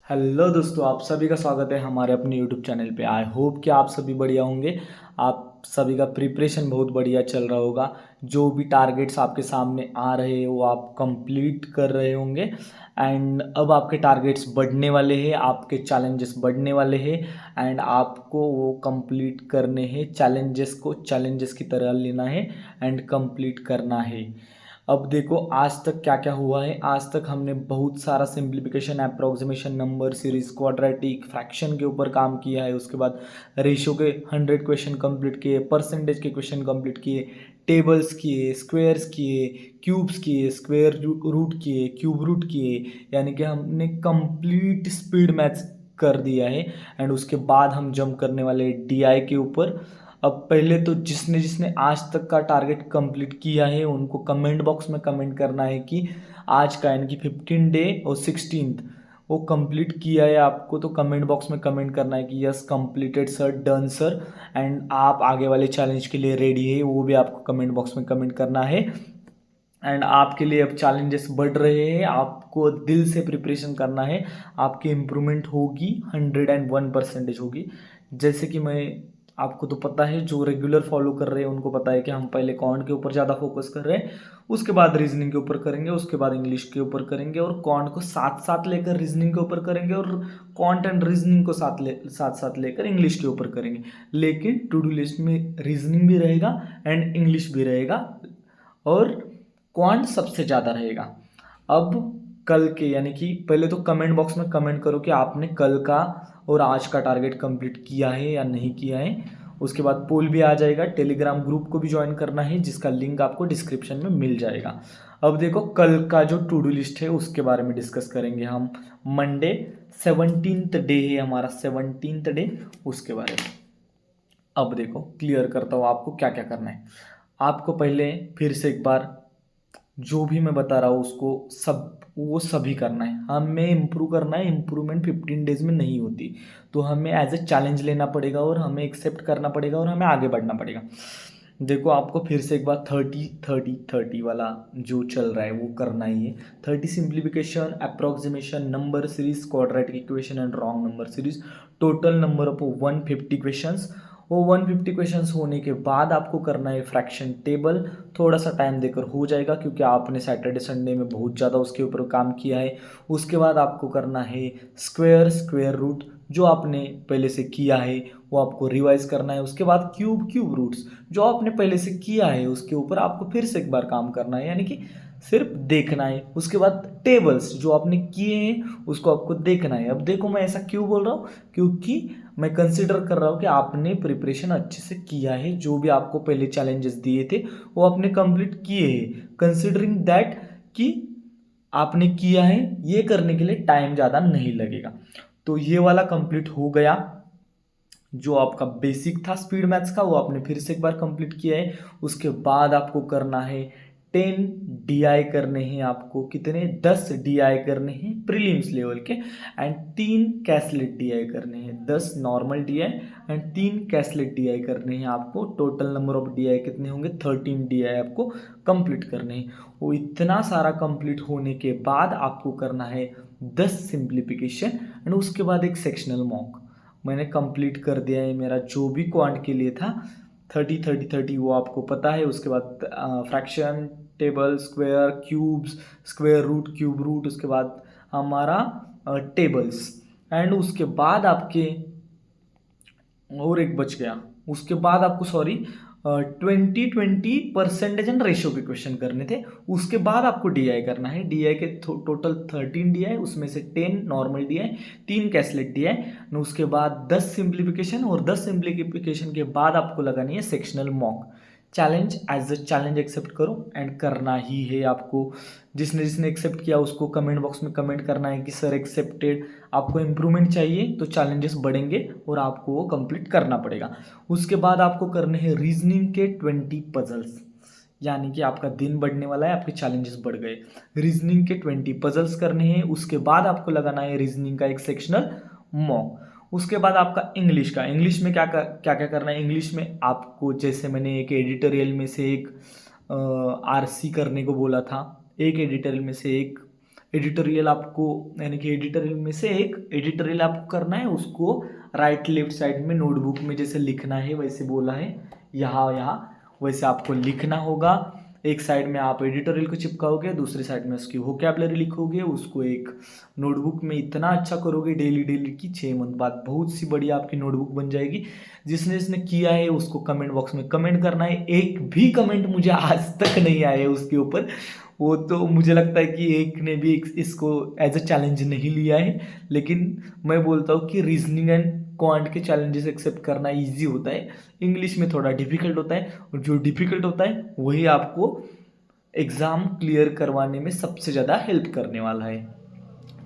Hello दोस्तों, आप सभी का स्वागत है हमारे अपने यूट्यूब चैनल पे। आई होप कि आप सभी बढ़िया होंगे। आप सभी का प्रिपरेशन बहुत बढ़िया चल रहा होगा। जो भी टारगेट्स आपके सामने आ रहे हैं वो आप कंप्लीट कर रहे होंगे। एंड अब आपके टारगेट्स बढ़ने वाले हैं, आपके चैलेंजेस बढ़ने वाले हैं। एंड आपको वो कंप्लीट करने हैं। चैलेंजेस को चैलेंजेस की तरह लेना है एंड कंप्लीट करना है। अब देखो आज तक क्या क्या हुआ है। आज तक हमने बहुत सारा simplification, approximation, number series, quadratic, fraction के ऊपर काम किया है। उसके बाद रेशियो के 100 क्वेश्चन कंप्लीट किए, परसेंटेज के क्वेश्चन कंप्लीट किए, टेबल्स किए, स्क्वेयर्स किए, क्यूब्स किए, स्क्वेयर रूट किए, क्यूब रूट किए। यानी कि हमने कंप्लीट स्पीड मैथ्स कर दिया है। एंड उसके बाद हम जंप करने वाले डीआई के ऊपर। अब पहले तो जिसने जिसने आज तक का टारगेट कंप्लीट किया है उनको कमेंट बॉक्स में कमेंट करना है कि आज का यानी कि 15 डे और 16th वो कंप्लीट किया है आपको। तो कमेंट बॉक्स में कमेंट करना है कि yes completed sir, done sir. And आप आगे वाले चैलेंज के लिए रेडी है, वो भी आपको कमेंट बॉक्स में कमेंट करना है। एंड आपके लिए अब चैलेंजेस बढ़ रहे हैं, आपको दिल से प्रिपरेशन करना है। आपकी इम्प्रूवमेंट होगी, 101% होगी। जैसे कि मैं, आपको तो पता है, जो रेगुलर फॉलो कर रहे हैं उनको पता है कि हम पहले कॉन्ट के ऊपर ज़्यादा फोकस कर रहे हैं, उसके बाद रीजनिंग के ऊपर करेंगे, उसके बाद इंग्लिश के ऊपर करेंगे, और कॉन्ट को साथ साथ लेकर रीजनिंग के ऊपर करेंगे, और कॉन्ट एंड रीजनिंग को साथ साथ लेकर इंग्लिश के ऊपर करेंगे। लेकिन टू डू लिस्ट में रीजनिंग भी रहेगा एंड इंग्लिश भी रहेगा, और क्वांट सबसे ज़्यादा रहेगा। अब कल के यानी कि पहले तो कमेंट बॉक्स में कमेंट करो कि आपने कल का और आज का टारगेट कंप्लीट किया है या नहीं किया है। उसके बाद पोल भी आ जाएगा। टेलीग्राम ग्रुप को भी ज्वाइन करना है, जिसका लिंक आपको डिस्क्रिप्शन में मिल जाएगा। अब देखो कल का जो टू डू लिस्ट है उसके बारे में डिस्कस करेंगे हम। मंडे 17th डे है हमारा, 17th डे, उसके बारे में। अब देखो क्लियर करता हूँ आपको क्या क्या करना है। आपको पहले फिर से एक बार जो भी मैं बता रहा हूँ उसको वो सभी करना है। हमें इम्प्रूव करना है। इम्प्रूवमेंट 15 डेज में नहीं होती, तो हमें एज ए चैलेंज लेना पड़ेगा और हमें एक्सेप्ट करना पड़ेगा और हमें आगे बढ़ना पड़ेगा। देखो आपको फिर से एक बार 30-30-30 वाला जो चल रहा है वो करना ही है। 30 simplification, approximation, number series, quadratic equation and wrong number series. Total number of 150 questions. वो 150 क्वेश्चंस होने के बाद आपको करना है फ्रैक्शन टेबल। थोड़ा सा टाइम देकर हो जाएगा क्योंकि आपने सैटरडे संडे में बहुत ज़्यादा उसके ऊपर काम किया है। उसके बाद आपको करना है स्क्वेयर रूट, जो आपने पहले से किया है वो आपको रिवाइज करना है। उसके बाद क्यूब रूट्स, जो आपने पहले से किया है उसके ऊपर आपको फिर से एक बार काम करना है, यानी कि सिर्फ देखना है। उसके बाद टेबल्स जो आपने किए हैं उसको आपको देखना है। अब देखो मैं ऐसा क्यों बोल रहा हूँ, क्योंकि मैं कंसिडर कर रहा हूँ कि आपने प्रिपरेशन अच्छे से किया है। जो भी आपको पहले चैलेंजेस दिए थे वो आपने कंप्लीट किए हैं। कंसिडरिंग दैट कि आपने किया है, ये करने के लिए टाइम ज़्यादा नहीं लगेगा। तो ये वाला कंप्लीट हो गया। जो आपका बेसिक था स्पीड मैथ्स का वो आपने फिर से एक बार कंप्लीट किया है। उसके बाद आपको करना है 10 डीआई करने हैं। आपको कितने? 10 डीआई करने हैं प्रीलिम्स लेवल के, एंड 3 कैसलेट डीआई करने हैं। 10 नॉर्मल डीआई एंड 3 कैसलेट डीआई करने हैं आपको। टोटल नंबर ऑफ डीआई कितने होंगे? 13 डीआई आपको कंप्लीट करने हैं। वो इतना सारा कंप्लीट होने के बाद आपको करना है 10 सिंप्लीफिकेशन एंड उसके बाद एक सेक्शनल मॉक। मैंने कंप्लीट कर दिया है मेरा जो भी क्वांट के लिए था। 30-30-30 वो आपको पता है। उसके बाद fraction table, square, cubes, square root, cube root, उसके बाद हमारा टेबल्स। एंड उसके बाद आपके और एक बच गया। उसके बाद आपको सॉरी 20-20 परसेंटेज एंड रेशियो के क्वेश्चन करने थे। उसके बाद आपको डीआई करना है। डीआई के टोटल 13 डीआई, उसमें से 10 नॉर्मल डीआई, 3 कैसलेट डीआई। उसके बाद 10 सिंप्लीफिकेशन, और 10 सिंप्लीफिकेशन के बाद आपको लगानी है sectional mock. Challenge as a challenge accept करो एंड करना ही है आपको। जिसने जिसने एक्सेप्ट किया उसको कमेंट बॉक्स में कमेंट करना है कि सर एक्सेप्टेड। आपको इम्प्रूवमेंट चाहिए तो चैलेंजेस बढ़ेंगे और आपको वो कंप्लीट करना पड़ेगा। उसके बाद आपको करने हैं रीजनिंग के 20 पजल्स, यानी कि आपका दिन बढ़ने वाला है, आपके चैलेंजेस बढ़ गए। रीजनिंग के 20 पजल्स करने हैं। उसके बाद आपको लगाना है रीजनिंग का एक सेक्शनल मॉक। उसके बाद आपका इंग्लिश में क्या क्या क्या करना है। इंग्लिश में आपको, जैसे मैंने एक एडिटोरियल में से एक आरसी करने को बोला था, एक एडिटोरियल में से एक एडिटोरियल आपको, यानी कि एडिटोरियल में से एक एडिटोरियल आपको करना है, उसको राइट लेफ्ट साइड में नोटबुक में जैसे लिखना है वैसे बोला है, यहाँ यहाँ वैसे आपको लिखना होगा। एक साइड में आप एडिटोरियल को चिपकाओगे, दूसरी साइड में उसकी वोकैबुलरी लिखोगे, उसको एक नोटबुक में इतना अच्छा करोगे डेली डेली की 6 मंथ बाद बहुत सी बढ़िया आपकी नोटबुक बन जाएगी। जिसने इसने किया है उसको कमेंट बॉक्स में कमेंट करना है। एक भी कमेंट मुझे आज तक नहीं आया है उसके ऊपर, वो तो मुझे लगता है कि एक ने भी इसको एज अ चैलेंज नहीं लिया है। लेकिन मैं बोलता हूँ कि रीजनिंग एंड क्वांट के चैलेंजेस एक्सेप्ट करना इजी होता है, इंग्लिश में थोड़ा डिफिकल्ट होता है, और जो डिफिकल्ट होता है वही आपको एग्ज़ाम क्लियर करवाने में सबसे ज़्यादा हेल्प करने वाला है।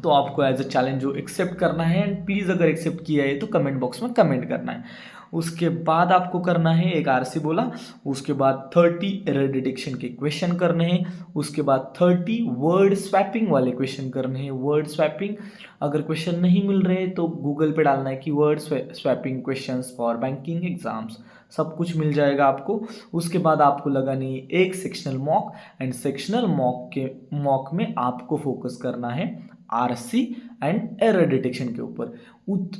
तो आपको एज अ चैलेंज जो एक्सेप्ट करना है, एंड प्लीज़ अगर एक्सेप्ट किया है तो कमेंट बॉक्स में कमेंट करना है। उसके बाद आपको करना है, एक आरसी बोला, उसके बाद 30 एरर डिटेक्शन के क्वेश्चन करने हैं, उसके बाद 30 वर्ड स्वैपिंग वाले क्वेश्चन करने हैं। वर्ड स्वैपिंग अगर क्वेश्चन नहीं मिल रहे तो गूगल पे डालना है कि word swapping questions for banking exams, सब कुछ मिल जाएगा आपको। उसके बाद आपको लगानी है एक sectional mock, and sectional mock में आपको फोकस करना है आरसी एंड एरर डिटेक्शन के ऊपर।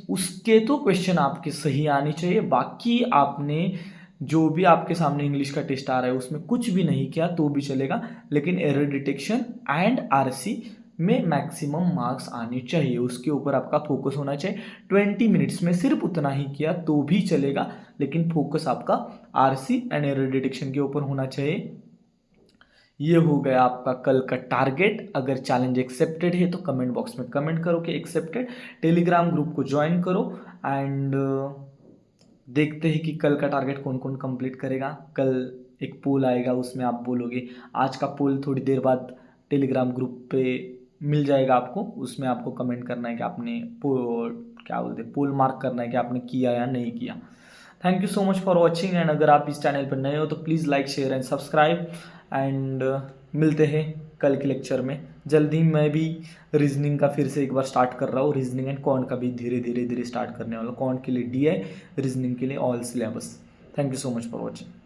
उसके तो क्वेश्चन आपके सही आने चाहिए, बाकी आपने जो भी आपके सामने इंग्लिश का टेस्ट आ रहा है उसमें कुछ भी नहीं किया तो भी चलेगा, लेकिन एरर डिटेक्शन एंड आरसी में मैक्सिमम मार्क्स आने चाहिए, उसके ऊपर आपका फोकस होना चाहिए। 20 मिनट्स में सिर्फ उतना ही किया तो भी चलेगा, लेकिन फोकस आपका आरसी एंड एरर डिटेक्शन के ऊपर होना चाहिए। ये हो गया आपका कल का टारगेट। अगर चैलेंज एक्सेप्टेड है तो कमेंट बॉक्स में कमेंट करो कि एक्सेप्टेड। टेलीग्राम ग्रुप को ज्वाइन करो, एंड देखते हैं कि कल का टारगेट कौन कौन कंप्लीट करेगा। कल एक पोल आएगा, उसमें आप बोलोगे, आज का पोल थोड़ी देर बाद टेलीग्राम ग्रुप पे मिल जाएगा आपको, उसमें आपको कमेंट करना है कि आपने क्या बोलते पोल मार्क करना है कि आपने किया या नहीं किया। Thank you so much for watching, and अगर आप इस चैनल पर नए हो तो please like share and subscribe, and मिलते हैं कल के लेक्चर में जल्दी। मैं भी रीजनिंग का फिर से एक बार स्टार्ट कर रहा हूँ, रीजनिंग एंड क्वांट का भी धीरे धीरे धीरे स्टार्ट करने वाला हूँ। क्वांट के लिए डी है, रीजनिंग के लिए all syllabus. Thank you so much for watching.